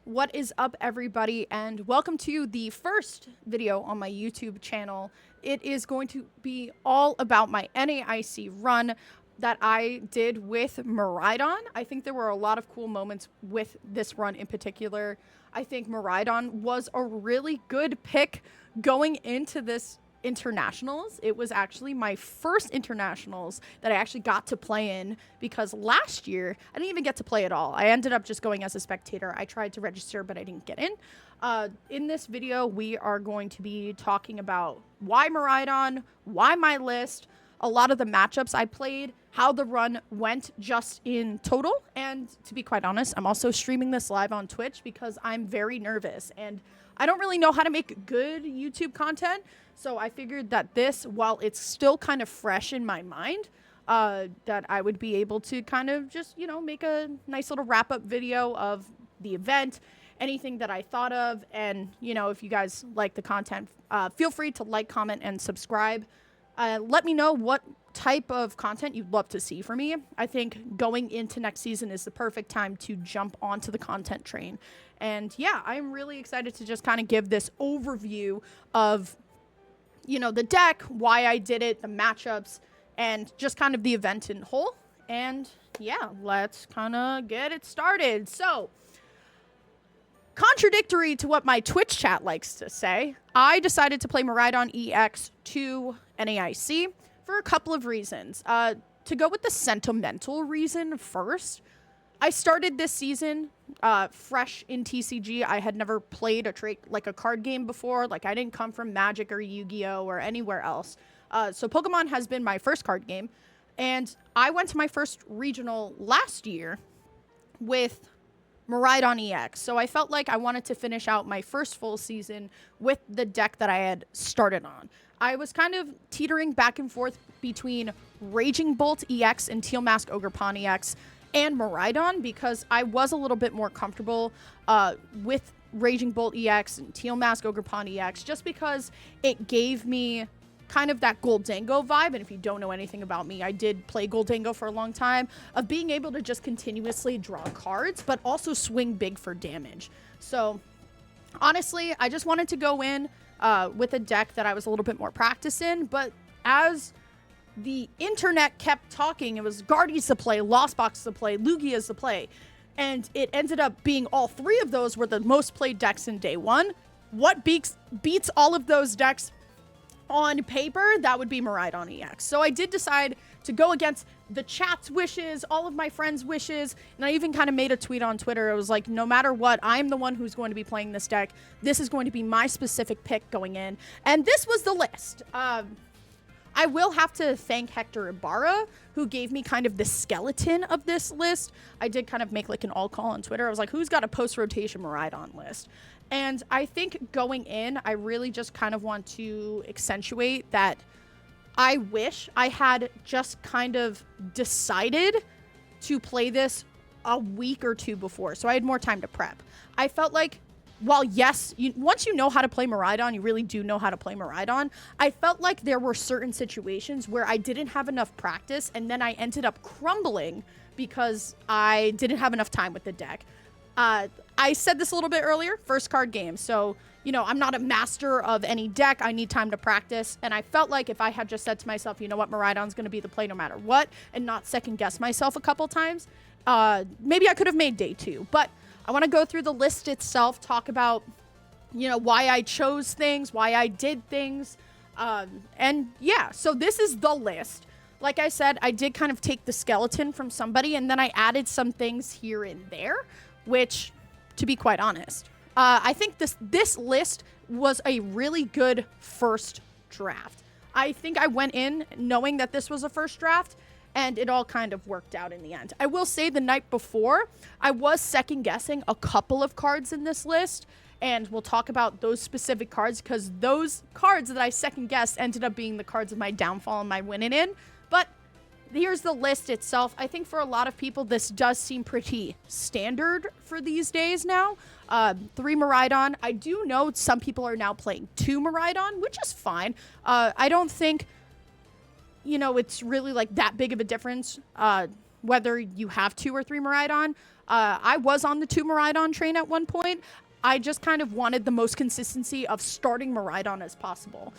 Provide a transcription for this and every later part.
What is up, everybody, and welcome to the first video on my YouTube channel. It is going to be all about my NAIC run that I did with Miraidon. I think there were a lot of cool moments with this run in particular. I think Miraidon was a really good pick going into this internationals. It was actually my first internationals that I actually got to play in, because last year I didn't even get to play at all. I ended up just going as a spectator. I tried to register, but I didn't get in. In this video, we are going to be talking about why Miraidon, why my list, a lot of the matchups I played, how the run went just in total. And to be quite honest, I'm also streaming this live on Twitch because I'm very nervous and I don't really know how to make good YouTube content. So I figured that this, while it's still kind of fresh in my mind, that I would be able to kind of just, make a nice little wrap-up video of the event, anything that I thought of. And, if you guys like the content, feel free to like, comment, and subscribe. Let me know what type of content you'd love to see from me. I think going into next season is the perfect time to jump onto the content train. And yeah, I'm really excited to just kind of give this overview of, the deck, why I did it, the matchups, and just kind of the event in whole. And yeah, let's kind of get it started. So, contradictory to what my Twitch chat likes to say, I decided to play Miraidon EX to NAIC for a couple of reasons. To go with the sentimental reason first, I started this season fresh in TCG. I had never played a card game before. Like, I didn't come from Magic or Yu-Gi-Oh or anywhere else. So Pokemon has been my first card game. And I went to my first regional last year with Miraidon EX. So I felt like I wanted to finish out my first full season with the deck that I had started on. I was kind of teetering back and forth between Raging Bolt EX and Teal Mask Ogre Pawn EX and Miraidon, because I was a little bit more comfortable with Raging Bolt EX and Teal Mask Ogre Pawn EX, just because it gave me kind of that Goldango vibe. And if you don't know anything about me, I did play Goldango for a long time, of being able to just continuously draw cards, but also swing big for damage. So honestly, I just wanted to go in with a deck that I was a little bit more practiced in. But as the internet kept talking, it was Guardies to play, Lost Box to play, Lugia's to play, and it ended up being all three of those were the most played decks in day one. What beats all of those decks on paper? That would be Miraidon EX. So I did decide to go against the chat's wishes, all of my friends' wishes, and I even kind of made a tweet on Twitter. It was like, no matter what, I'm the one who's going to be playing this deck. This is going to be my specific pick going in, and this was the list. I will have to thank Hector Ibarra, who gave me kind of the skeleton of this list. I did kind of make like an all call on Twitter. I was like, who's got a post-rotation Miraidon list? And I think going in, I really just kind of want to accentuate that I wish I had just kind of decided to play this a week or two before, so I had more time to prep. I felt like, while yes, once you know how to play Miraidon, you really do know how to play Miraidon, I felt like there were certain situations where I didn't have enough practice, and then I ended up crumbling because I didn't have enough time with the deck. I said this a little bit earlier, first card game, so, I'm not a master of any deck. I need time to practice, and I felt like if I had just said to myself, you know what, Miraidon's going to be the play no matter what, and not second-guess myself a couple times, maybe I could have made day two. But I want to go through the list itself, talk about, why I chose things, why I did things. And yeah, so this is the list. Like I said, I did kind of take the skeleton from somebody, and then I added some things here and there, which, to be quite honest, I think this list was a really good first draft. I think I went in knowing that this was a first draft, and it all kind of worked out in the end. I will say the night before, I was second-guessing a couple of cards in this list, and we'll talk about those specific cards, because those cards that I second-guessed ended up being the cards of my downfall and my winning in. But here's the list itself. I think for a lot of people, this does seem pretty standard for these days now. 3 Miraidon. I do know some people are now playing 2 Miraidon, which is fine. I don't think it's really like that big of a difference. whether you have 2 or 3 Miraidon. I was on the 2 Miraidon train at one point. I just kind of wanted the most consistency of starting Miraidon as possible.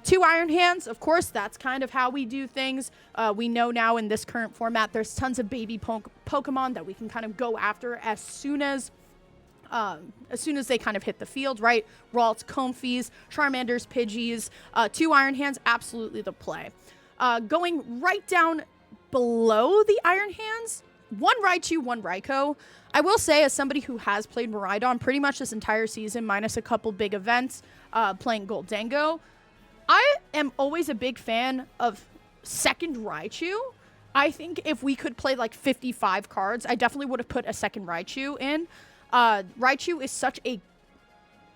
2 Iron Hands, of course, that's kind of how we do things. We know now in this current format, there's tons of baby Pokemon that we can kind of go after as soon as they kind of hit the field, right? Ralts, Comfeys, Charmanders, Pidgeys, 2 Iron Hands, absolutely the play. Going right down below the Iron Hands, 1 Raichu, 1 Raikou. I will say, as somebody who has played Miraidon pretty much this entire season, minus a couple big events, playing Goldango, I am always a big fan of second Raichu. I think if we could play like 55 cards, I definitely would have put a second Raichu in. Raichu is such a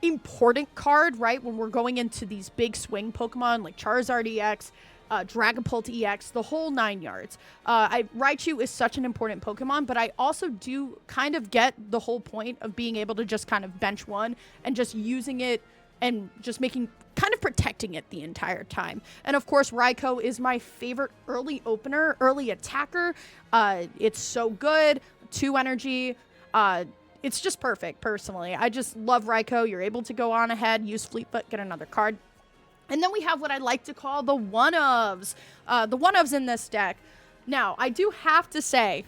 important card, right? When we're going into these big swing Pokemon like Charizard EX, Dragapult EX, the whole 9 yards. Raichu is such an important Pokemon, but I also do kind of get the whole point of being able to just kind of bench one and just using it and just kind of protecting it the entire time. And of course, Raikou is my favorite early opener, early attacker. It's so good. 2 energy. It's just perfect, personally. I just love Raikou. You're able to go on ahead, use Fleet Foot, get another card. And then we have what I like to call the one-ofs. The one-ofs in this deck. Now, I do have to say,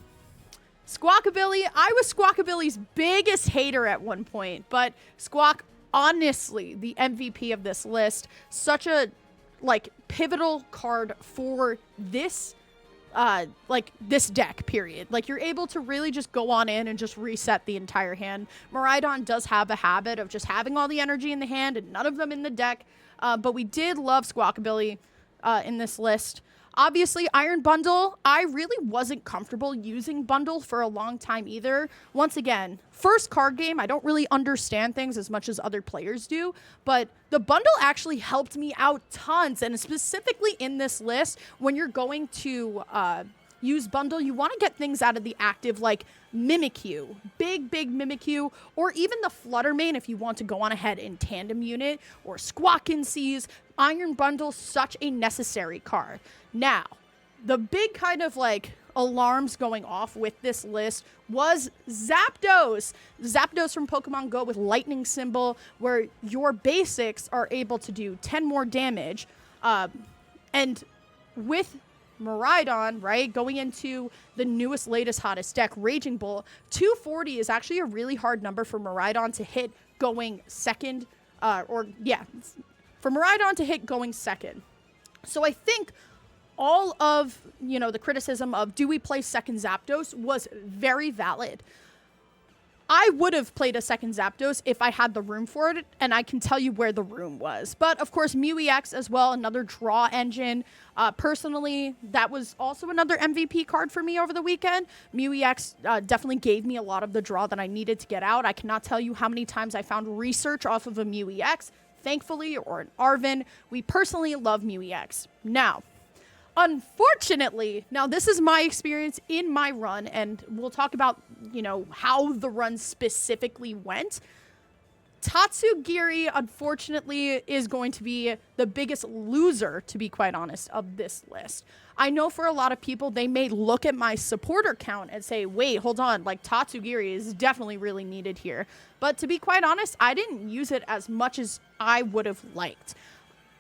Squawkabilly, I was Squawkabilly's biggest hater at one point, but Squawk, honestly, the MVP of this list. Such a, pivotal card for this, this deck, period. You're able to really just go on in and just reset the entire hand. Miraidon does have a habit of just having all the energy in the hand and none of them in the deck. But we did love Squawkabilly in this list. Obviously, Iron Bundle, I really wasn't comfortable using Bundle for a long time either. Once again, first card game, I don't really understand things as much as other players do, but the Bundle actually helped me out tons, and specifically in this list, when you're going to use Bundle, you want to get things out of the active like Mimikyu, big Mimikyu, or even the Fluttermane if you want to go on ahead in Tandem Unit, or Squawkensees. Iron Bundle, such a necessary card. Now, the big kind of alarms going off with this list was Zapdos. Zapdos from Pokemon Go with Lightning Symbol, where your basics are able to do 10 more damage. And with Miraidon, right, going into the newest, latest, hottest deck, Raging Bull, 240 is actually a really hard number for Miraidon to hit going second, for Miraidon to hit going second. So I think all of, the criticism of do we play second Zapdos was very valid. I would have played a second Zapdos if I had the room for it, and I can tell you where the room was. But, of course, Mew EX as well, another draw engine. Personally, that was also another MVP card for me over the weekend. Mew EX definitely gave me a lot of the draw that I needed to get out. I cannot tell you how many times I found research off of a Mew EX, thankfully, or an Arven. We personally love Mew EX. Now, unfortunately, this is my experience in my run, and we'll talk about, how the run specifically went. Tatsugiri, unfortunately, is going to be the biggest loser, to be quite honest, of this list. I know for a lot of people, they may look at my supporter count and say, wait, hold on, Tatsugiri is definitely really needed here. But to be quite honest, I didn't use it as much as I would have liked.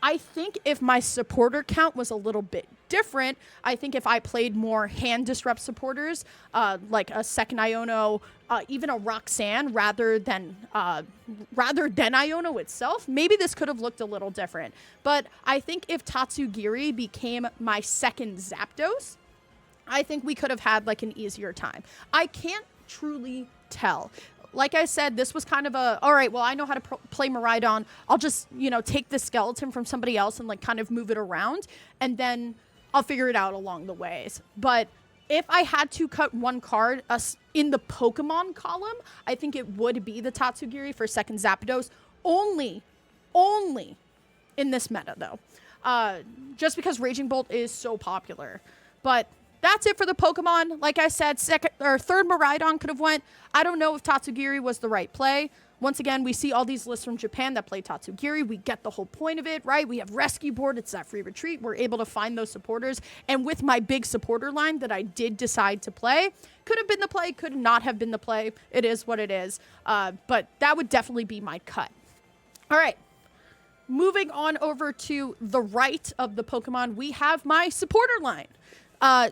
I think if my supporter count was a little bit different, I think if I played more hand disrupt supporters, like a second Iono, even a Roxanne rather than Iono itself, maybe this could have looked a little different. But I think if Tatsugiri became my second Zapdos, I think we could have had an easier time. I can't truly tell. Like I said, this was kind of all right, well, I know how to play Miraidon. I'll just, take the skeleton from somebody else and kind of move it around, and then I'll figure it out along the ways. But if I had to cut one card in the Pokemon column, I think it would be the Tatsugiri for second Zapdos. Only in this meta, though. Just because Raging Bolt is so popular. But that's it for the Pokemon. Like I said, second or third Miraidon could have went. I don't know if Tatsugiri was the right play. Once again, we see all these lists from Japan that play Tatsugiri. We get the whole point of it, right? We have Rescue Board. It's that free retreat. We're able to find those supporters. And with my big supporter line that I did decide to play, could have been the play, could not have been the play. It is what it is. But that would definitely be my cut. All right. Moving on over to the right of the Pokemon, we have my supporter line.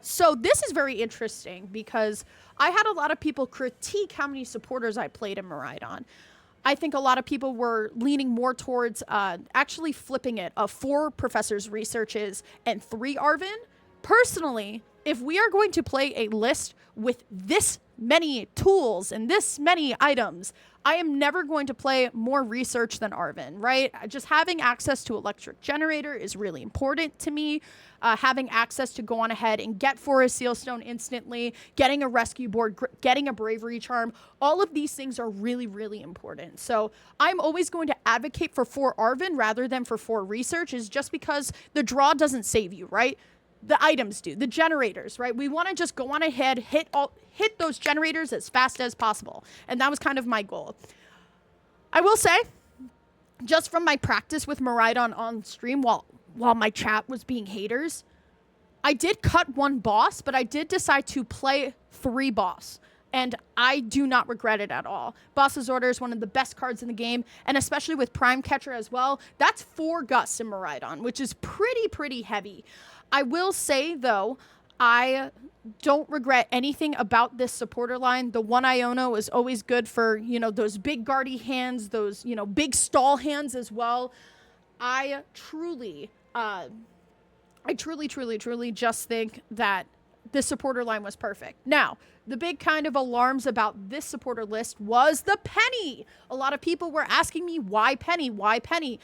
So this is very interesting because I had a lot of people critique how many supporters I played in Miraidon. I think a lot of people were leaning more towards actually flipping it of 4 Professor's Researches and 3 Arven. Personally, if we are going to play a list with this many tools and this many items, I am never going to play more research than Arven, right? Just having access to Electric Generator is really important to me. Having access to go on ahead and get Forest Sealstone instantly, getting a Rescue Board, getting a Bravery Charm, all of these things are really, really important. So I'm always going to advocate for 4 Arven rather than for 4 research, is just because the draw doesn't save you, right? The items do, the generators, right? We want to just go on ahead, hit those generators as fast as possible. And that was kind of my goal. I will say, just from my practice with Miraidon on stream while my chat was being haters, I did cut 1 boss, but I did decide to play 3 boss. And I do not regret it at all. Boss's Order is one of the best cards in the game, and especially with Prime Catcher as well. That's 4 Gusts in Miraidon, which is pretty heavy. I will say, though, I don't regret anything about this supporter line. The 1 Iono is always good for, those big guardy hands, those, big stall hands as well. I truly just think that this supporter line was perfect. Now, the big kind of alarms about this supporter list was the penny. A lot of people were asking me, why penny? Why penny?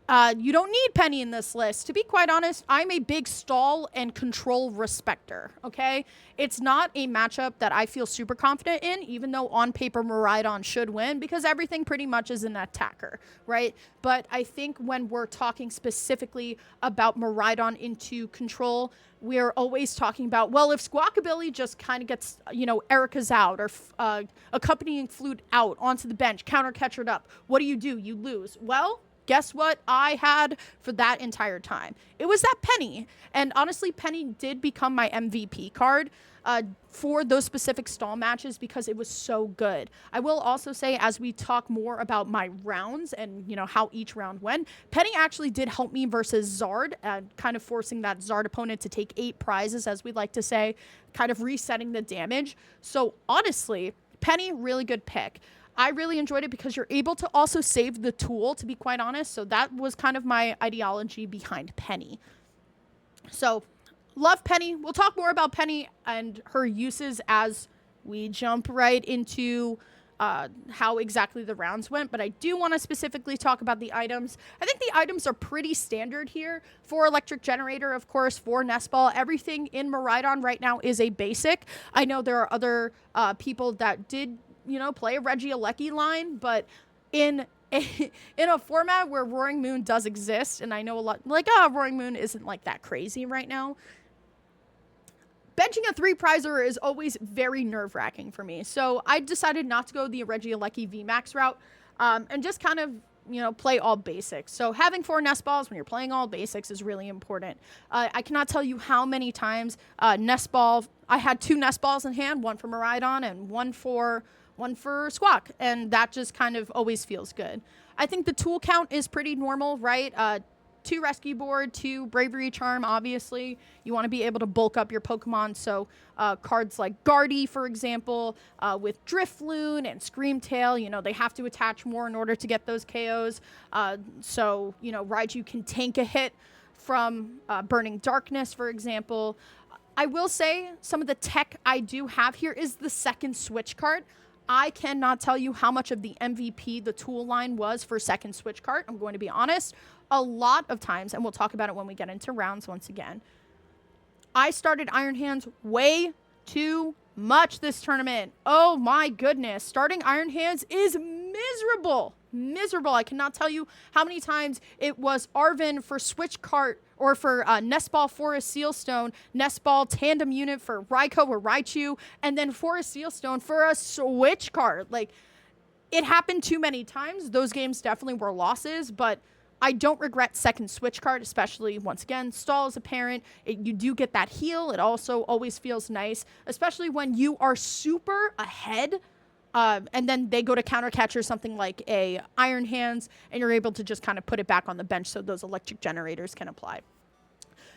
You don't need penny in this list. To be quite honest, I'm a big stall and control respecter, okay? It's not a matchup that I feel super confident in, even though on paper Miraidon should win, because everything pretty much is an attacker, right? But I think when we're talking specifically about Miraidon into control, we're always talking about, well, if Squawkabilly just kind of gets, Erica's out or accompanying Flute out onto the bench, counter catchered up, what do? You lose. Well, guess what I had for that entire time? It was that penny. And honestly, penny did become my MVP card for those specific stall matches because it was so good. I will also say, as we talk more about my rounds and, how each round went, penny actually did help me versus Zard, kind of forcing that Zard opponent to take 8 prizes, as we like to say, kind of resetting the damage. So honestly, penny, really good pick. I really enjoyed it because you're able to also save the tool, to be quite honest. So that was kind of my ideology behind penny. So love penny. We'll talk more about penny and her uses as we jump right into how exactly the rounds went. But I do want to specifically talk about the items. I think the items are pretty standard here. For Electric Generator, of course, for Nest Ball. Everything in Miraidon right now is a basic. I know there are other people that did play a Regieleki line, but in a format where Roaring Moon does exist, and I know a lot, Roaring Moon isn't that crazy right now. Benching a 3-prizer is always very nerve-wracking for me, so I decided not to go the Regieleki VMAX route, and just kind of, play all basics. So having 4 Nest Balls when you're playing all basics is really important. I cannot tell you how many times Nest Ball, I had 2 Nest Balls in hand, one for Miraidon and one for Squawk, and that just kind of always feels good. I think the tool count is pretty normal, right? 2 Rescue Board, 2 Bravery Charm, obviously. You want to be able to bulk up your Pokemon, so cards like Guardy, for example, with Drifloon and Screamtail, they have to attach more in order to get those KOs. So, Raiju can tank a hit from Burning Darkness, for example. I will say some of the tech I do have here is the second Switch card. I cannot tell you how much of the MVP the tool line was for second Switch card. I'm going to be honest. A lot of times, and we'll talk about it when we get into rounds once again, I started Iron Hands way too much this tournament. Oh my goodness. Starting Iron Hands is miserable. Miserable. I cannot tell you how many times it was Arvin for Switch Cart or for Nestball Forest Sealstone, Nestball Tandem Unit for Raikou or Raichu, and then Forest Sealstone for a Switch Cart. Like, it happened too many times. Those games definitely were losses, but I don't regret second Switch Card, especially, once again, stall as a parent. You do get that heal. It also always feels nice, especially when you are super ahead, and then they go to counter catch or something like a Iron Hands, and you're able to just kind of put it back on the bench so those electric generators can apply.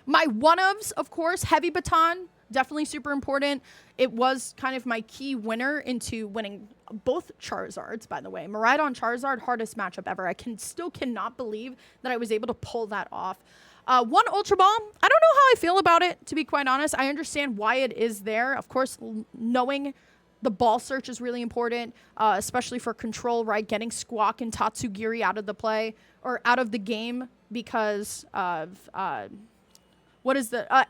My one-ofs, of course, Heavy Baton, definitely super important. It was kind of my key winner into winning both Charizards, by the way. Miraidon Charizard, hardest matchup ever. I still cannot believe that I was able to pull that off. One Ultra Ball, I don't know how I feel about it, to be quite honest. I understand why it is there. Of course, knowing the ball search is really important, especially for control, right? Getting Squawk and Tatsugiri out of the play, or out of the game because of...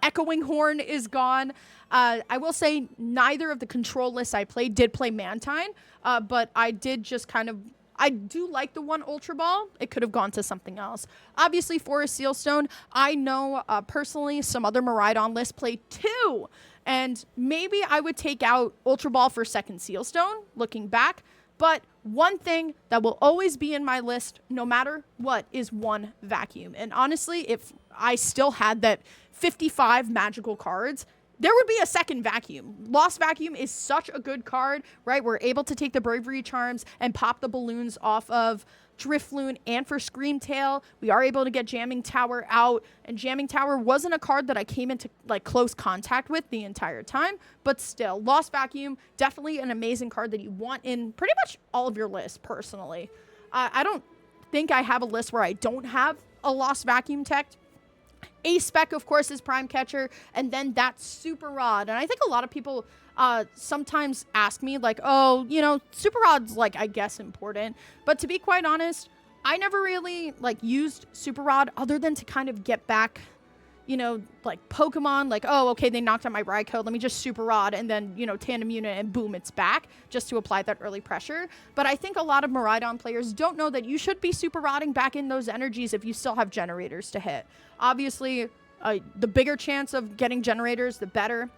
Echoing Horn is gone. I will say neither of the control lists I played did play Mantine, but I did just kind of... I do like the one Ultra Ball. It could have gone to something else. Obviously, Forest Sealstone. I know personally some other Miraidon lists play 2, and maybe I would take out Ultra Ball for second Sealstone, looking back. But one thing that will always be in my list, no matter what, is one Vacuum. And honestly, if I still had that 55 magical cards, there would be a second Vacuum. Lost Vacuum is such a good card, right? We're able to take the Bravery Charms and pop the balloons off of Drifloon, and for Screamtail, we are able to get Jamming Tower out, and Jamming Tower wasn't a card that I came into like close contact with the entire time, but still, Lost Vacuum, definitely an amazing card that you want in pretty much all of your lists, personally. I don't think I have a list where I don't have a Lost Vacuum tech. A-Spec, of course, is Prime Catcher, and then that Super Rod, and I think a lot of people sometimes ask me, like, oh, you know, Super Rod's, like, I guess important. But to be quite honest, I never really, like, used Super Rod other than to kind of get back, you know, like, Pokemon. Like, oh, okay, they knocked out my Raikou. Let me just Super Rod and then, you know, Tandem Unit and boom, it's back, just to apply that early pressure. But I think a lot of Miraidon players don't know that you should be Super Rodding back in those energies if you still have generators to hit. Obviously, the bigger chance of getting generators, the better.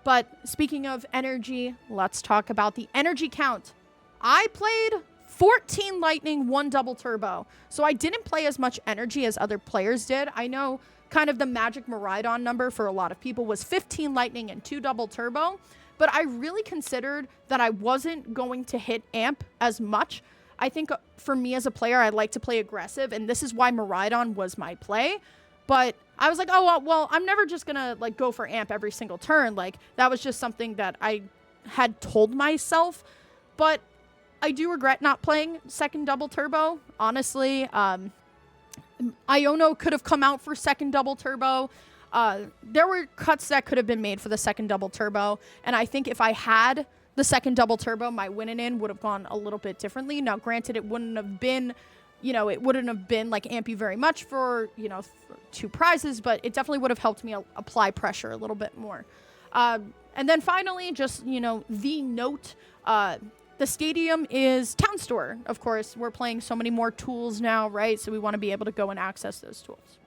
But speaking of energy, let's talk about the energy count. I played 14 Lightning, 1 Double Turbo. So I didn't play as much energy as other players did. I know kind of the magic Miraidon number for a lot of people was 15 Lightning and 2 Double Turbo. But I really considered that I wasn't going to hit Amp as much. I think for me as a player, I like to play aggressive. And this is why Miraidon was my play. But I was like, oh, well, I'm never just going to, like, go for Amp every single turn. Like, that was just something that I had told myself. But I do regret not playing second Double Turbo, honestly. Iono could have come out for second Double Turbo. There were cuts that could have been made for the second Double Turbo. And I think if I had the second Double Turbo, my win in would have gone a little bit differently. Now, granted, it wouldn't have been... You know, it wouldn't have been like amp you very much for, you know, 2 prizes, but it definitely would have helped me apply pressure a little bit more. And then finally, just, you know, the note, the stadium is Town Store. Of course, we're playing so many more tools now, right? So we want to be able to go and access those tools.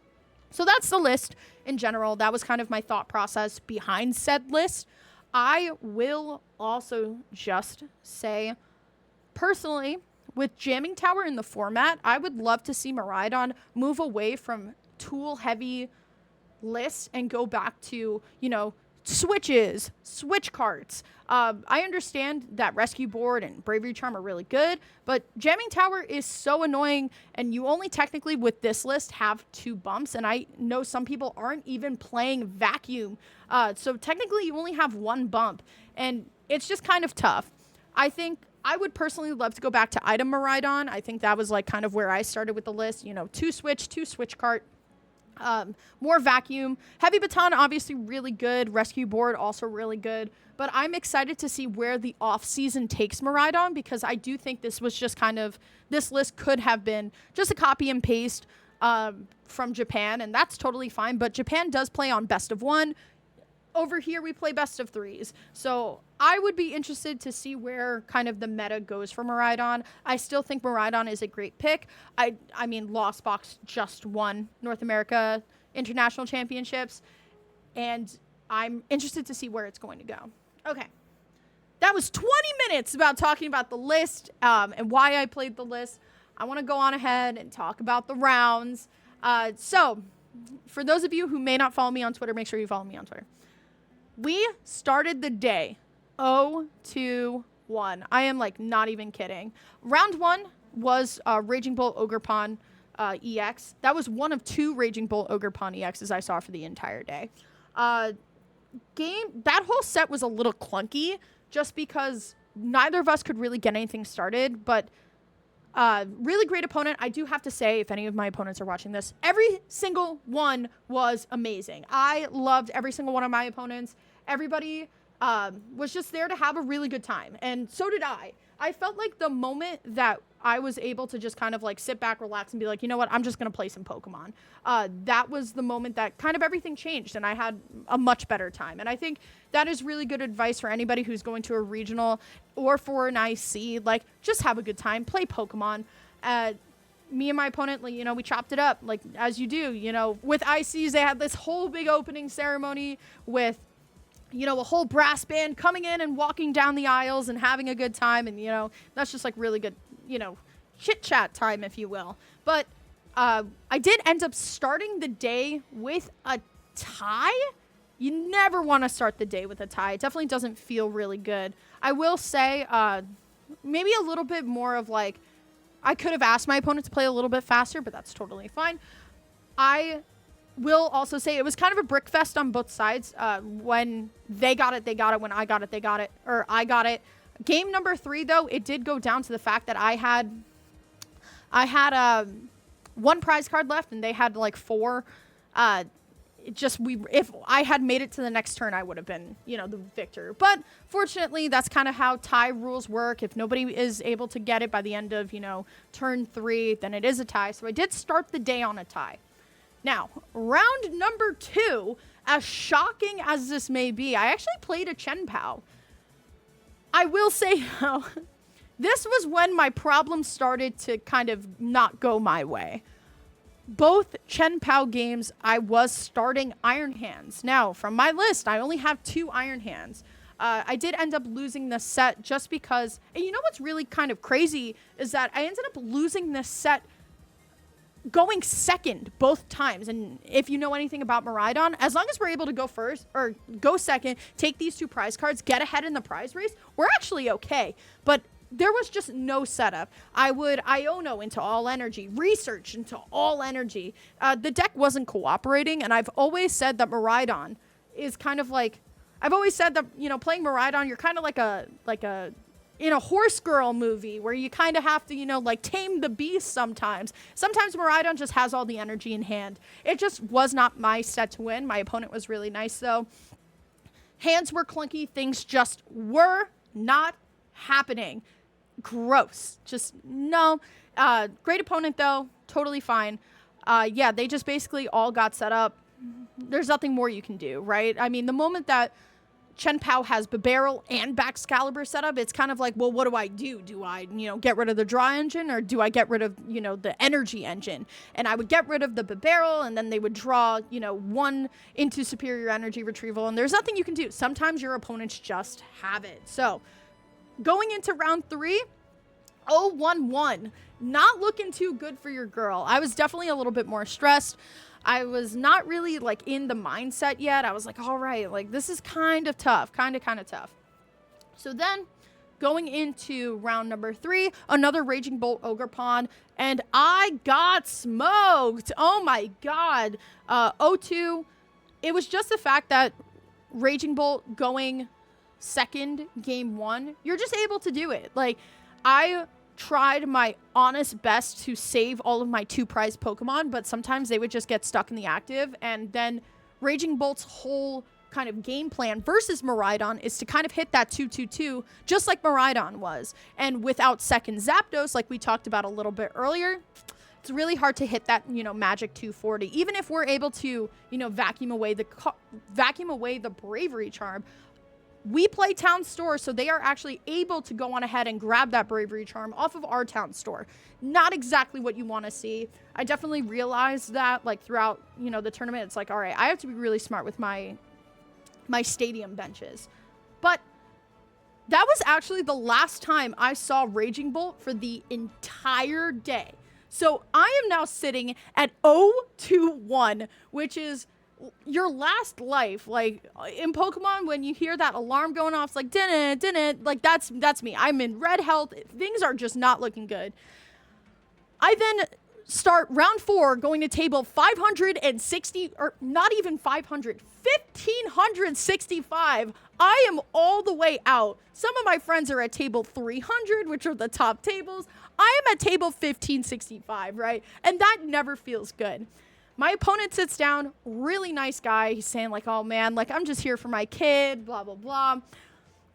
So that's the list in general. That was kind of my thought process behind said list. I will also just say, personally, with Jamming Tower in the format, I would love to see Miraidon move away from tool-heavy lists and go back to, you know, switches, switch carts. I understand that Rescue Board and Bravery Charm are really good, but Jamming Tower is so annoying, and you only technically, with this list, have 2 bumps, and I know some people aren't even playing Vacuum. So technically, you only have 1 bump, and it's just kind of tough. I think I would personally love to go back to Item Miraidon. I think that was like kind of where I started with the list. You know, 2 switch cart, more Vacuum. Heavy Baton, obviously really good. Rescue Board, also really good. But I'm excited to see where the off-season takes Miraidon, because I do think this was just kind of, this list could have been just a copy and paste from Japan, and that's totally fine. But Japan does play on best of 1. over here we play best of threes. So I would be interested to see where kind of the meta goes for Miraidon. I still think Miraidon is a great pick. I mean, Lost Box just won North America International Championships, and I'm interested to see where it's going to go. Okay. That was 20 minutes about talking about the list and why I played the list. I want to go on ahead and talk about the rounds. So, for those of you who may not follow me on Twitter, make sure you follow me on Twitter. We started the day 0-2-1. I am like not even kidding. Round 1 was Raging Bull Ogerpon EX. That was one of 2 Raging Bull Ogerpon EXs I saw for the entire day. That whole set was a little clunky just because neither of us could really get anything started, but really great opponent. I do have to say, if any of my opponents are watching this, every single one was amazing. I loved every single one of my opponents. Everybody was just there to have a really good time, and so did I. I felt like the moment that I was able to just kind of like sit back, relax, and be like, you know what, I'm just going to play some Pokemon. That was the moment that kind of everything changed, and I had a much better time. And I think that is really good advice for anybody who's going to a regional or for an IC. Like, just have a good time, play Pokemon. Me and my opponent, like, you know, we chopped it up, like, as you do. You know, with ICs, they had this whole big opening ceremony with, you know, a whole brass band coming in and walking down the aisles and having a good time. And, you know, that's just like really good, you know, chit chat time, if you will. But I did end up starting the day with a tie. You never want to start the day with a tie. It definitely doesn't feel really good. I will say maybe a little bit more of like, I could have asked my opponent to play a little bit faster, but that's totally fine. I will also say it was kind of a brick fest on both sides. When they got it, they got it. When I got it, they got it. Or I got it. Game number 3, though, it did go down to the fact that I had 1 prize card left, and they had like 4. If I had made it to the next turn, I would have been, you know, the victor. But fortunately, that's kind of how tie rules work. If nobody is able to get it by the end of, you know, turn 3, then it is a tie. So I did start the day on a tie. Now, round number 2, as shocking as this may be, I actually played a Chien-Pao. I will say, though, this was when my problems started to kind of not go my way. Both Chien-Pao games, I was starting Iron Hands. Now, from my list, I only have 2 Iron Hands. I did end up losing this set just because, and you know what's really kind of crazy is that I ended up losing this set going second both times. And if you know anything about Miraidon, as long as we're able to go first or go second, take these 2 prize cards, get ahead in the prize race, we're actually okay. But there was just no setup. I would Iono into all energy, research into all energy. The deck wasn't cooperating, and I've always said that Miraidon is kind of like, I've always said that, you know, playing Miraidon, you're kind of like a in a horse girl movie where you kind of have to, you know, like tame the beast sometimes. Sometimes Miraidon just has all the energy in hand. It just was not my set to win. My opponent was really nice, though. Hands were clunky. Things just were not happening. Gross. Just no. Great opponent, though. Totally fine. Yeah, they just basically all got set up. There's nothing more you can do, right? I mean, the moment that Chien-Pao has Barrel and Baxcalibur set up, it's kind of like, well, what do I do? Do I, you know, get rid of the draw engine, or do I get rid of, you know, the energy engine? And I would get rid of the Barrel, and then they would draw, you know, 1 into superior energy retrieval, and there's nothing you can do. Sometimes your opponents just have it. So going into round 3, 0-1-1, not looking too good for your girl. I was definitely a little bit more stressed. I was not really, like, in the mindset yet. I was like, all right, like, this is kind of tough, kind of tough. So then, going into round number 3, another Raging Bolt Ogerpon, and I got smoked. Oh, my God. 0-2. It was just the fact that Raging Bolt going second game 1, you're just able to do it. Like, I tried my honest best to save all of my 2 prize Pokemon, but sometimes they would just get stuck in the active, and then Raging Bolt's whole kind of game plan versus Miraidon is to kind of hit that 2-2-2, just like Miraidon was. And without second Zapdos, like we talked about a little bit earlier, it's really hard to hit that, magic 240. Even if we're able to, vacuum away the bravery charm, we play town store, so they are actually able to go on ahead and grab that bravery charm off of our town store. Not exactly what you want to see. I definitely realized that, like, throughout, the tournament. It's like, all right, I have to be really smart with my stadium benches. But that was actually the last time I saw Raging Bolt for the entire day. So I am now sitting at 0-1, which is your last life. Like, in Pokemon, when you hear that alarm going off, it's like, didn't, like, that's me. I'm in red health. Things are just not looking good. I then start round 4 going to table 560, or not even 500, 1,565. I am all the way out. Some of my friends are at table 300, which are the top tables. I am at table 1565, right? And that never feels good. My opponent sits down, really nice guy. He's saying, like, oh man, like, I'm just here for my kid, blah, blah, blah.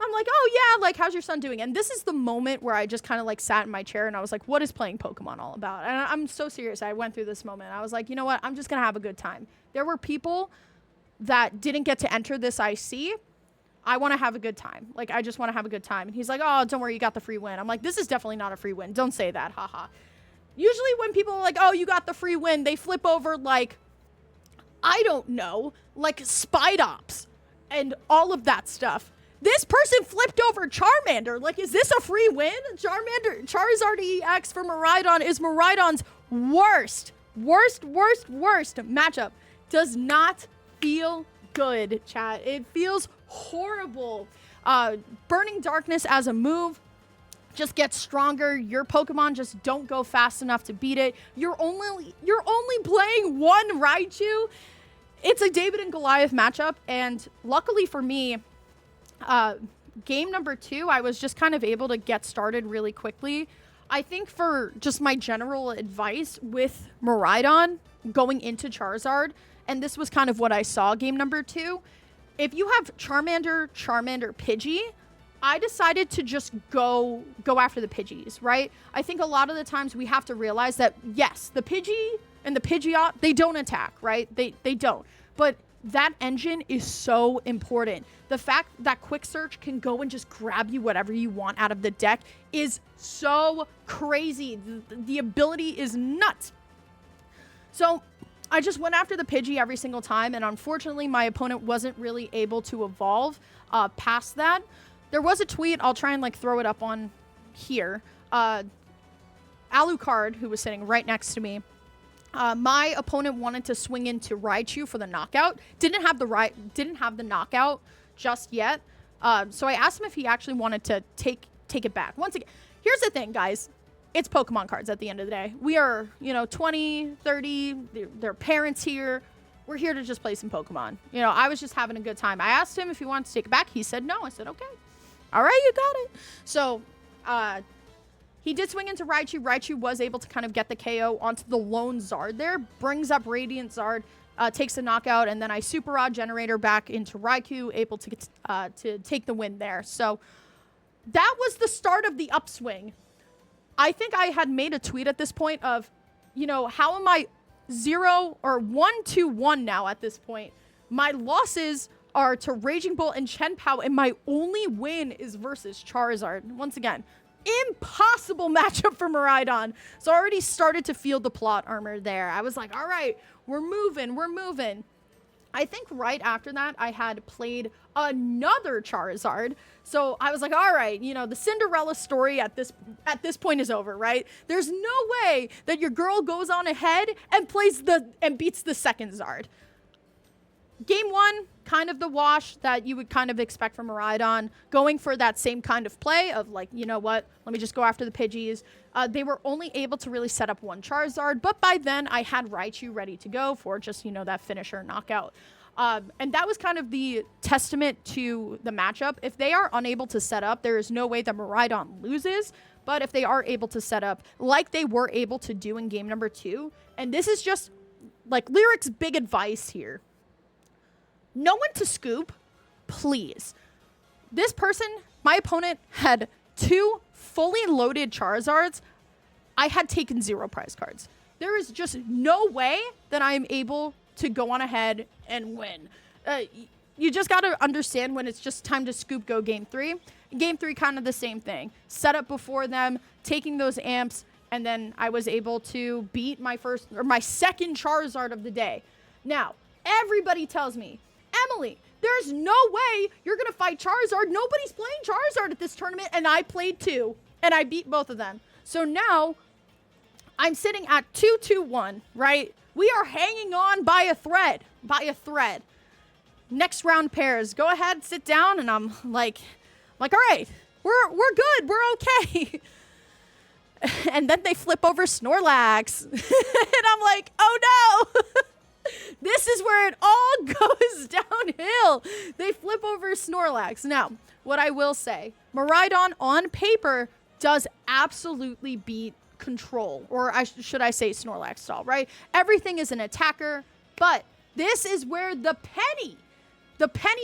I'm like, oh yeah, like, how's your son doing? And this is the moment where I just kind of like sat in my chair and I was like, what is playing Pokemon all about? And I'm so serious. I went through this moment. I was like, you know what? I'm just going to have a good time. There were people that didn't get to enter this IC. I want to have a good time. Like, I just want to have a good time. And he's like, oh, don't worry, you got the free win. I'm like, this is definitely not a free win. Don't say that. Haha. Usually when people are like, oh, you got the free win, they flip over, like, I don't know, like Spidops and all of that stuff. This person flipped over Charmander. Like, is this a free win? Charizard EX for Miraidon is Miraidon's worst matchup. Does not feel good, chat. It feels horrible. Burning Darkness as a move just gets stronger. Your Pokemon just don't go fast enough to beat it. You're only playing one Raichu. It's a David and Goliath matchup, and luckily for me, game number 2, I was just kind of able to get started really quickly. I think for just my general advice with Miraidon going into Charizard, and this was kind of what I saw game number 2, if you have Charmander, Pidgey, I decided to just go after the Pidgeys, right? I think a lot of the times we have to realize that, yes, the Pidgey and the Pidgeot, they don't attack, right? They don't. But that engine is so important. The fact that Quick Search can go and just grab you whatever you want out of the deck is so crazy. The ability is nuts. So I just went after the Pidgey every single time, and unfortunately my opponent wasn't really able to evolve past that. There was a tweet, I'll try and like throw it up on here. Alucard, who was sitting right next to me, my opponent wanted to swing into Raichu for the knockout. Didn't have the knockout just yet. So I asked him if he actually wanted to take it back. Once again, here's the thing, guys. It's Pokemon cards at the end of the day. We are, 20, 30, there are parents here. We're here to just play some Pokemon. I was just having a good time. I asked him if he wanted to take it back. He said no. I said, okay. All right, you got it. So, he did swing into Raichu. Raichu was able to kind of get the KO onto the lone Zard there. Brings up Radiant Zard, takes the knockout, and then I Super Rod Generator back into Raikou, able to take the win there. So that was the start of the upswing. I think I had made a tweet at this point of, how am I 1-1 now at this point? My losses are to Raging Bolt and Chien-Pao, and my only win is versus Charizard. Once again, impossible matchup for Miraidon. So I already started to feel the plot armor there. I was like, all right, we're moving. I think right after that, I had played another Charizard. So I was like, all right, the Cinderella story at this point is over, right? There's no way that your girl goes on ahead and beats the second Zard. Game 1, kind of the wash that you would kind of expect from Miraidon, going for that same kind of play of like, you know what, let me just go after the Pidgeys. They were only able to really set up one Charizard, but by then I had Raichu ready to go for just, that finisher knockout. And that was kind of the testament to the matchup. If they are unable to set up, there is no way that Miraidon loses. But if they are able to set up like they were able to do in game number 2, and this is just like Lyric's big advice here. No one to scoop, please. This person, my opponent, had 2 fully loaded Charizards. I had taken 0 prize cards. There is just no way that I am able to go on ahead and win. You just got to understand when it's just time to scoop go game 3. Game 3, kind of the same thing. Set up before them, taking those amps, and then I was able to beat my second Charizard of the day. Now, everybody tells me, Emily, there's no way you're going to fight Charizard. Nobody's playing Charizard at this tournament, and I played 2, and I beat both of them. So now, I'm sitting at 2-2-1, right? We are hanging on by a thread. Next round pairs. Go ahead, sit down, and I'm like, all right, we're good, we're okay. And then they flip over Snorlax. And I'm like, oh no. This is where it all goes downhill. They flip over Snorlax. Now, what I will say, Miraidon on paper does absolutely beat Control, or should I say Snorlax style, right? Everything is an attacker, but this is where the penny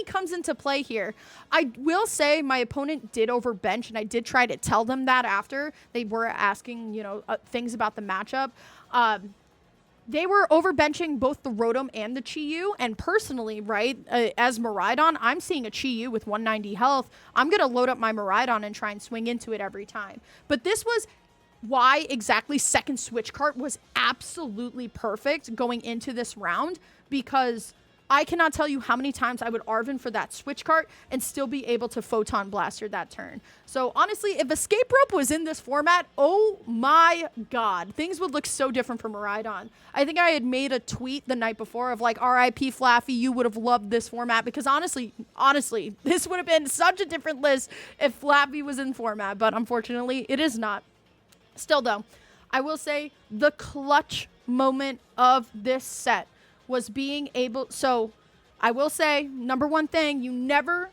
comes into play here. I will say my opponent did overbench, and I did try to tell them that after. They were asking, things about the matchup. They were overbenching both the Rotom and the Chi-Yu, and personally, right, as Miraidon, I'm seeing a Chi-Yu with 190 health. I'm going to load up my Miraidon and try and swing into it every time. But this was why exactly second switch cart was absolutely perfect going into this round, because I cannot tell you how many times I would Arven for that switch cart and still be able to Photon Blaster that turn. So honestly, if Escape Rope was in this format, oh my god, things would look so different for Miraidon. I think I had made a tweet the night before of like, RIP Flaffy, you would have loved this format, because honestly, this would have been such a different list if Flaffy was in format, but unfortunately, it is not. Still though, I will say the clutch moment of this set was being able, so I will say, number one thing, you never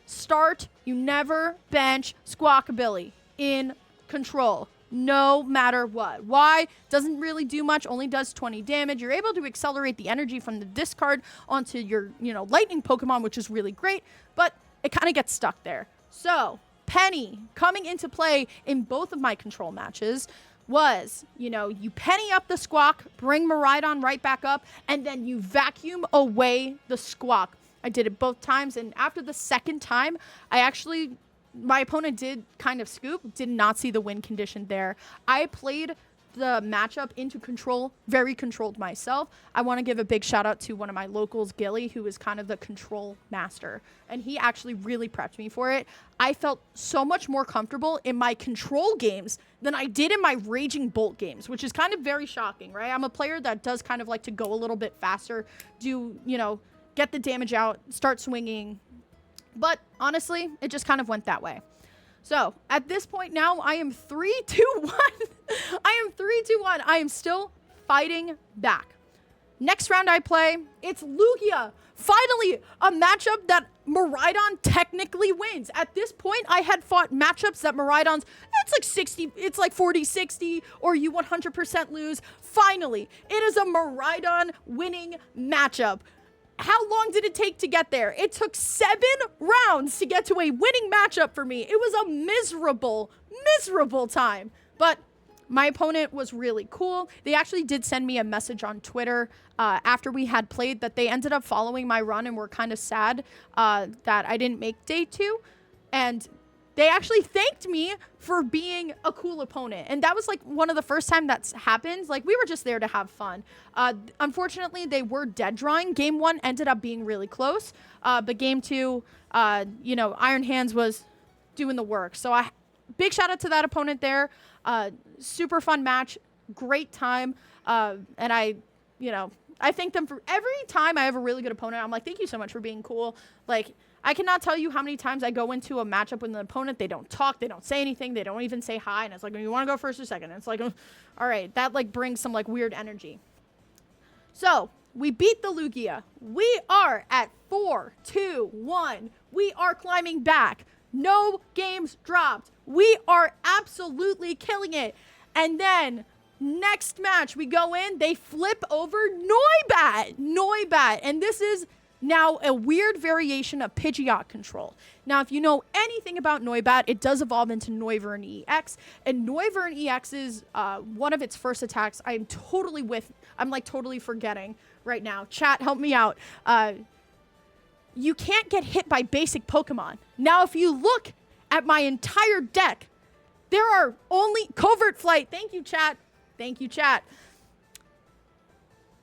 bench Squawkabilly in Control, no matter what. Why? Doesn't really do much, only does 20 damage. You're able to accelerate the energy from the discard onto your, lightning Pokemon, which is really great, but it kind of gets stuck there. So, Penny coming into play in both of my Control matches was, you penny up the Squawk, bring Miraidon right back up, and then you vacuum away the Squawk. I did it both times, and after the second time, my opponent did kind of scoop, did not see the win condition there. I played the matchup into Control, very controlled myself. I want to give a big shout out to one of my locals, Gilly, who is kind of the Control master, and he actually really prepped me for it. I felt so much more comfortable in my Control games than I did in my Raging Bolt games, which is kind of very shocking, right? I'm a player that does kind of like to go a little bit faster, get the damage out, start swinging, but honestly, it just kind of went that way. So, at this point now, I am 3-2-1. I am still fighting back. Next round I play, it's Lugia. Finally, a matchup that Miraidon technically wins. At this point, I had fought matchups that Miraidon's, it's like 40-60, or you 100% lose. Finally, it is a Miraidon winning matchup. How long did it take to get there? It took 7 rounds to get to a winning matchup for me. It was a miserable time. But my opponent was really cool. They actually did send me a message on Twitter after we had played that they ended up following my run and were kind of sad that I didn't make day 2. And they actually thanked me for being a cool opponent. And that was like one of the first time that's happened. Like, we were just there to have fun. Unfortunately, they were dead drawing. Game 1 ended up being really close. But game 2, Iron Hands was doing the work. So big shout out to that opponent there. Super fun match. Great time. And I thank them for every time I have a really good opponent. I'm like, thank you so much for being cool. Like, I cannot tell you how many times I go into a matchup with an opponent, they don't talk, they don't say anything, they don't even say hi, and it's like, you want to go first or second? And it's like, all right, that like brings some like weird energy. So, we beat the Lugia. We are at 4-2-1. We are climbing back. No games dropped. We are absolutely killing it. And then, next match, we go in, they flip over Noibat. And this is Now, a weird variation of Pidgeot control. Now, if you know anything about Noibat, it does evolve into Noivern EX. And Noivern EX's, one of its first attacks, I'm like totally forgetting right now. Chat, help me out. You can't get hit by basic Pokemon. Now, if you look at my entire deck, there are only Covert Flight. Thank you, chat. Thank you, chat.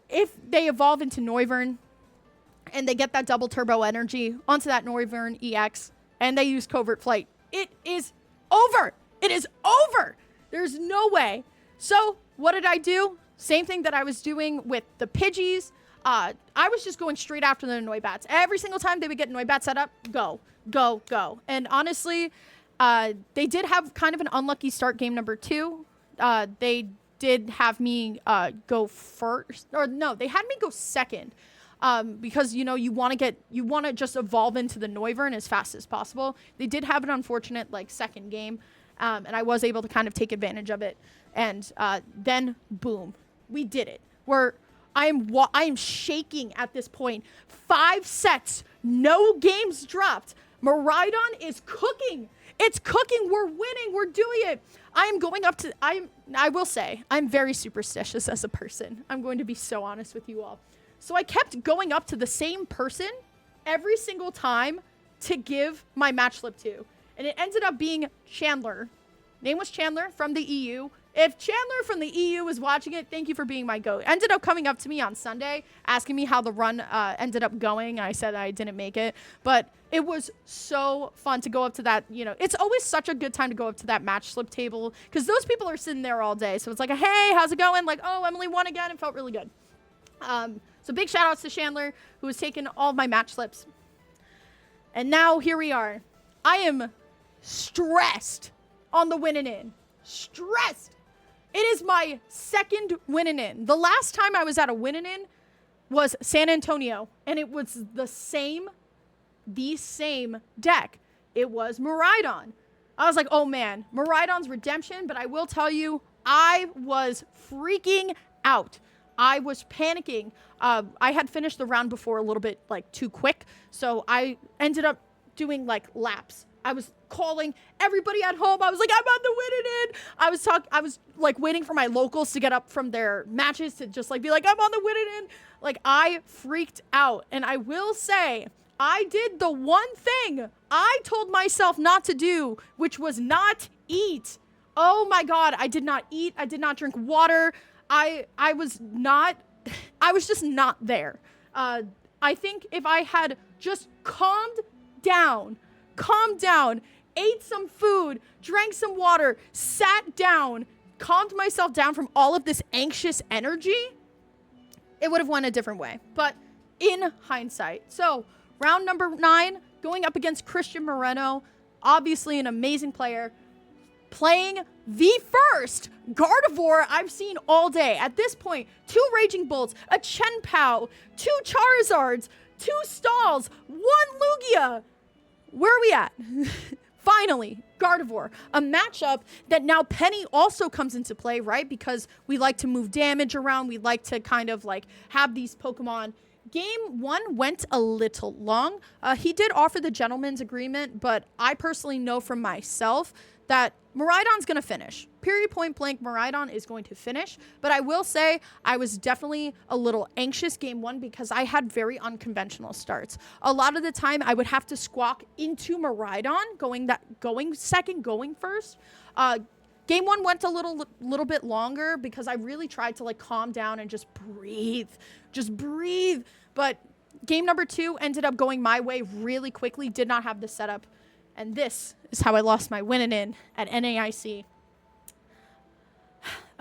If they evolve into Noivern, and they get that double turbo energy onto that Noivern EX, and they use Covert Flight, it is over. It is over. There's no way. So what did I do? Same thing that I was doing with the Pidgeys. I was just going straight after the Noibats. Every single time they would get Noibat set up, go, go, go. And honestly, they did have kind of an unlucky start game number 2. They did have me go first. Or no, they had me go second. Because, you know, you want to just evolve into the Noivern as fast as possible. They did have an unfortunate, like, second game, and I was able to kind of take advantage of it. And then, boom, we did it. I am shaking at this point. 5 sets, no games dropped. Miraidon is cooking. It's cooking. We're winning. We're doing it. I am going up to, I will say, I'm very superstitious as a person. I'm going to be so honest with you all. So I kept going up to the same person every single time to give my match slip to. And it ended up being Chandler. Name was Chandler from the EU. If Chandler from the EU is watching it, thank you for being my GOAT. Ended up coming up to me on Sunday, asking me how the run ended up going. I said I didn't make it. But it was so fun to go up to that, you know. It's always such a good time to go up to that match slip table, because those people are sitting there all day. So it's like, hey, how's it going? Like, oh, Emily won again. It felt really good. So big shout outs to Chandler, who has taken all of my match slips. And now here we are. I am stressed on the winning in. Stressed. It is my second winning in. The last time I was at a winning in was San Antonio, and it was the same deck. It was Miraidon. I was like, oh man, Miraidon's redemption, but I will tell you, I was freaking out. I was panicking. I had finished the round before a little bit like too quick, so I ended up doing like laps. I was calling everybody at home. I was like, I'm on the winning in. I was like waiting for my locals to get up from their matches to just like be like, I'm on the winning in. Like, I freaked out. And I will say, I did the one thing I told myself not to do, which was not eat. Oh my God, I did not eat. I did not drink water. I was just not there. I think if I had just calmed down, ate some food, drank some water, sat down, calmed myself down from all of this anxious energy, it would have went a different way. But in hindsight. So round number 9, going up against Christian Moreno, obviously an amazing player, playing the first Gardevoir I've seen all day. At this point, 2 Raging Bolts, a Chenpao, 2 Charizards, 2 Stalls, 1 Lugia. Where are we at? Finally, Gardevoir, a matchup that now Penny also comes into play, right? Because we like to move damage around. We like to kind of like have these Pokemon. Game 1 went a little long. He did offer the gentleman's agreement, but I personally know from myself that Miraidon's going to finish. Period, point blank, Miraidon is going to finish. But I will say I was definitely a little anxious game 1 because I had very unconventional starts. A lot of the time I would have to squawk into Miraidon, going second, going first. Game 1 went a little bit longer because I really tried to like calm down and just breathe. But game number 2 ended up going my way really quickly, did not have the setup. And this is how I lost my winning in at NAIC.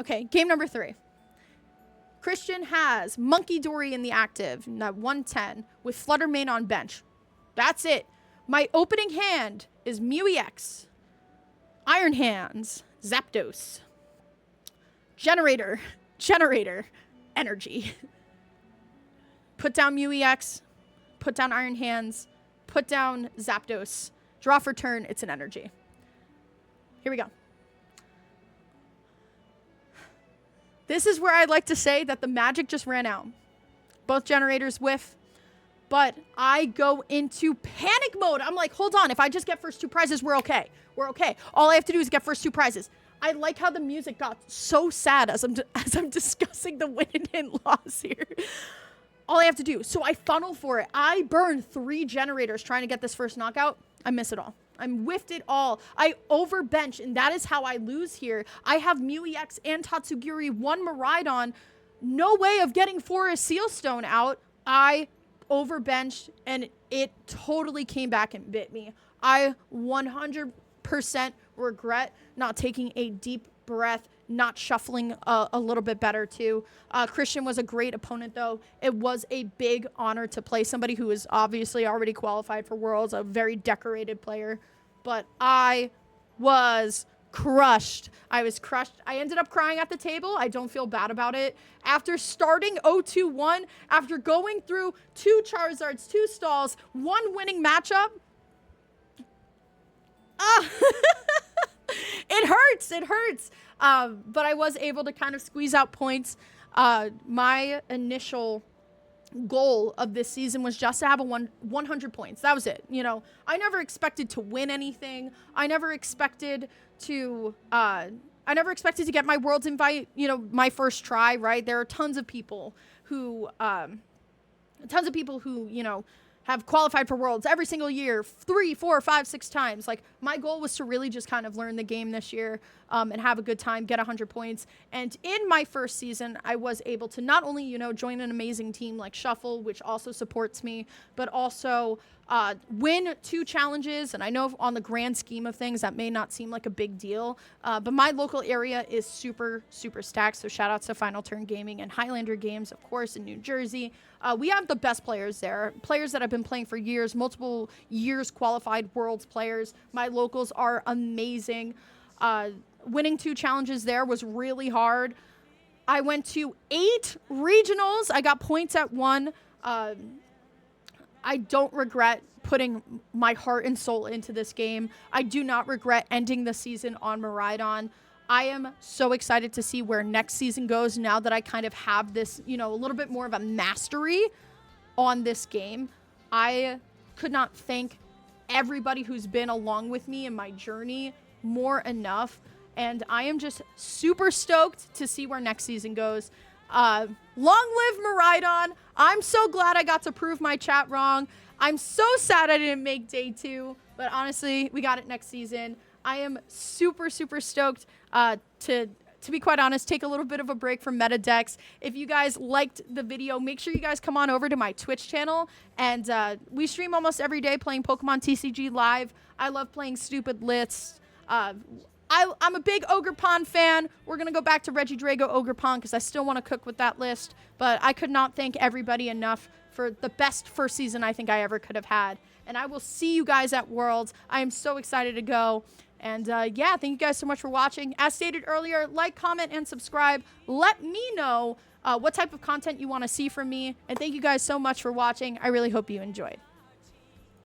Okay, game number 3. Christian has Monkey Dory in the active, at 110, with Fluttermane on bench. That's it. My opening hand is Mew EX, Iron Hands, Zapdos, Generator, Energy. Put down Mew EX, put down Iron Hands, put down Zapdos. Draw for turn, it's an energy. Here we go. This is where I'd like to say that the magic just ran out. Both generators whiff. But I go into panic mode. I'm like, hold on. If I just get first 2 prizes, we're okay. We're okay. All I have to do is get first 2 prizes. I like how the music got so sad as I'm discussing the win and loss here. All I have to do. So I funnel for it. I burn 3 generators trying to get this first knockout. I miss it all. I'm whiffed it all. I overbench, and that is how I lose here. I have Mew EX and Tatsugiri, 1 Miraidon. No way of getting Forest Sealstone out. I overbenched, and it totally came back and bit me. I 100% regret not taking a deep breath, not shuffling a little bit better too. Christian was a great opponent though. It was a big honor to play somebody who is obviously already qualified for Worlds, a very decorated player, but I was crushed. I was crushed. I ended up crying at the table. I don't feel bad about it. After starting 0-2-1, after going through 2 Charizards, 2 stalls, 1 winning matchup, it hurts. It hurts. But I was able to kind of squeeze out points. My initial goal of this season was just to have 100 points. That was it. You know, I never expected to win anything. I never expected to get my Worlds invite, you know, my first try, right? There are tons of people who, you know, have qualified for Worlds every single year, 3, 4, 5, 6 times. Like, my goal was to really just kind of learn the game this year and have a good time, get 100 points. And in my first season, I was able to not only, you know, join an amazing team like Shuffle, which also supports me, but also win 2 challenges. And I know on the grand scheme of things, that may not seem like a big deal, but my local area is super, super stacked. So shout outs to Final Turn Gaming and Highlander Games, of course, in New Jersey. We have the best players there, players that have been playing for years, multiple years qualified Worlds players. My locals are amazing. Winning 2 challenges there was really hard. I went to 8 regionals. I got points at 1. I don't regret putting my heart and soul into this game. I do not regret ending the season on Miraidon. I am so excited to see where next season goes now that I kind of have this, you know, a little bit more of a mastery on this game. I could not thank everybody who's been along with me in my journey more enough. And I am just super stoked to see where next season goes. Long live Miraidon. I'm so glad I got to prove my chat wrong. I'm so sad I didn't make day 2, but honestly, we got it next season. I am super, super stoked to be quite honest, take a little bit of a break from meta decks. If you guys liked the video, make sure you guys come on over to my Twitch channel. And we stream almost every day playing Pokemon TCG Live. I love playing stupid lists. I'm a big Ogerpon fan. We're going to go back to Regidrago Ogerpon because I still want to cook with that list. But I could not thank everybody enough for the best first season I think I ever could have had. And I will see you guys at Worlds. I am so excited to go. And yeah, thank you guys so much for watching. As stated earlier, like, comment, and subscribe. Let me know what type of content you want to see from me. And thank you guys so much for watching. I really hope you enjoyed.